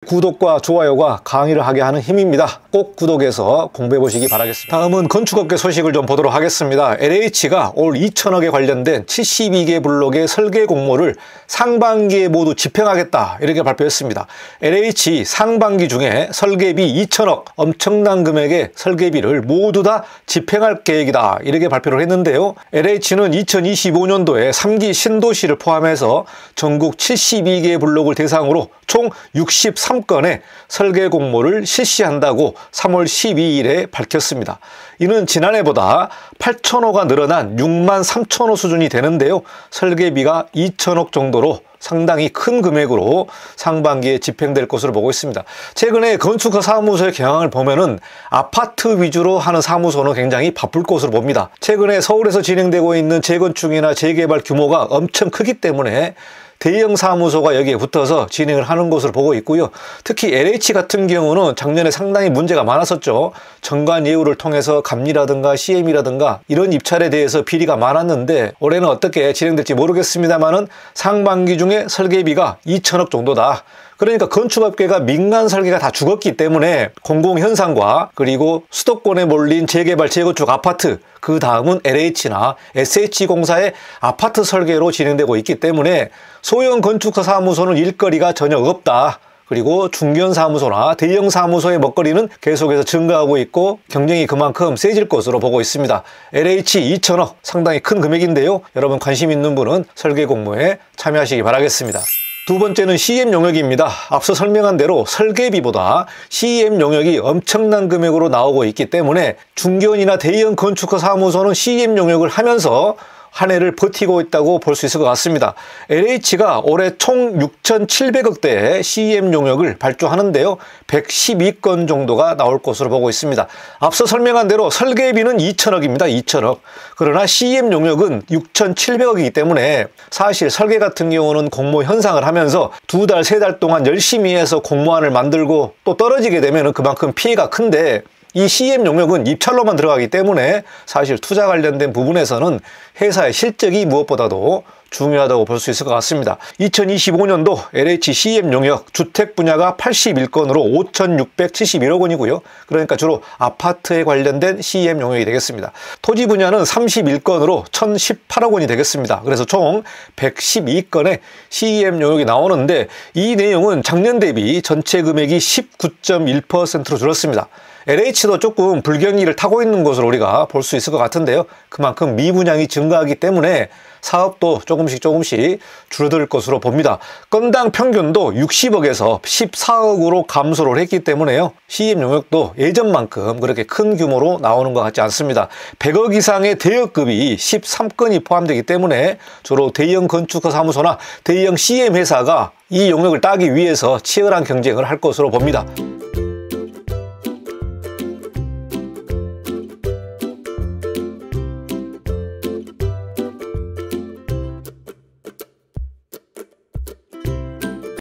구독과 좋아요가 강의를 하게 하는 힘입니다. 꼭 구독해서 공부해 보시기 바라겠습니다. 다음은 건축업계 소식을 좀 보도록 하겠습니다. LH가 올 2천억에 관련된 72개 블록의 설계 공모를 상반기에 모두 집행하겠다, 이렇게 발표했습니다. LH 상반기 중에 설계비 2천억, 엄청난 금액의 설계비를 모두 다 집행할 계획이다, 이렇게 발표를 했는데요. LH는 2025년도에 3기 신도시를 포함해서 전국 72개 블록을 대상으로 총 63건의 설계 공모를 실시한다고 3월 12일에 밝혔습니다. 이는 지난해보다 8천호가 늘어난 6만 3천호 수준이 되는데요. 설계비가 2천억 정도로 상당히 큰 금액으로 상반기에 집행될 것으로 보고 있습니다. 최근에 건축가 사무소의 경향을 보면은 아파트 위주로 하는 사무소는 굉장히 바쁠 것으로 봅니다. 최근에 서울에서 진행되고 있는 재건축이나 재개발 규모가 엄청 크기 때문에 대형 사무소가 여기에 붙어서 진행을 하는 것으로 보고 있고요. 특히 LH 같은 경우는 작년에 상당히 문제가 많았었죠. 정관 예우를 통해서 감리라든가 CM이라든가 이런 입찰에 대해서 비리가 많았는데 올해는 어떻게 진행될지 모르겠습니다만은 상반기 중에 설계비가 2천억 정도다. 그러니까 건축업계가 민간 설계가 다 죽었기 때문에 공공현상과 그리고 수도권에 몰린 재개발, 재건축 아파트, 그 다음은 LH나 SH공사의 아파트 설계로 진행되고 있기 때문에 소형 건축사 사무소는 일거리가 전혀 없다. 그리고 중견 사무소나 대형 사무소의 먹거리는 계속해서 증가하고 있고 경쟁이 그만큼 세질 것으로 보고 있습니다. LH 2천억, 상당히 큰 금액인데요. 여러분 관심 있는 분은 설계 공모에 참여하시기 바라겠습니다. 두 번째는 CM 용역입니다. 앞서 설명한 대로 설계비보다 CM 용역이 엄청난 금액으로 나오고 있기 때문에 중견이나 대형 건축가 사무소는 CM 용역을 하면서 한 해를 버티고 있다고 볼 수 있을 것 같습니다. LH가 올해 총 6,700억대의 CM 용역을 발주하는데요. 112건 정도가 나올 것으로 보고 있습니다. 앞서 설명한 대로 설계비는 2천억입니다. 2천억. 그러나 CM 용역은 6,700억이기 때문에 사실 설계 같은 경우는 공모 현상을 하면서 2달, 3달 동안 열심히 해서 공모안을 만들고 또 떨어지게 되면 그만큼 피해가 큰데 이 CM 용역은 입찰로만 들어가기 때문에 사실 투자 관련된 부분에서는 회사의 실적이 무엇보다도 중요하다고 볼 수 있을 것 같습니다. 2025년도 LH CM 용역 주택 분야가 81건으로 5,671억 원이고요. 그러니까 주로 아파트에 관련된 CM 용역이 되겠습니다. 토지 분야는 31건으로 1,018억 원이 되겠습니다. 그래서 총 112건의 CM 용역이 나오는데 이 내용은 작년 대비 전체 금액이 19.1%로 줄었습니다. LH도 조금 불경기를 타고 있는 것으로 우리가 볼 수 있을 것 같은데요. 그만큼 미분양이 증가하기 때문에 사업도 조금씩 줄어들 것으로 봅니다. 건당 평균도 60억에서 14억으로 감소를 했기 때문에요. CM 용역도 예전만큼 그렇게 큰 규모로 나오는 것 같지 않습니다. 100억 이상의 대여급이 13건이 포함되기 때문에 주로 대형 건축가 사무소나 대형 CM 회사가 이 용역을 따기 위해서 치열한 경쟁을 할 것으로 봅니다.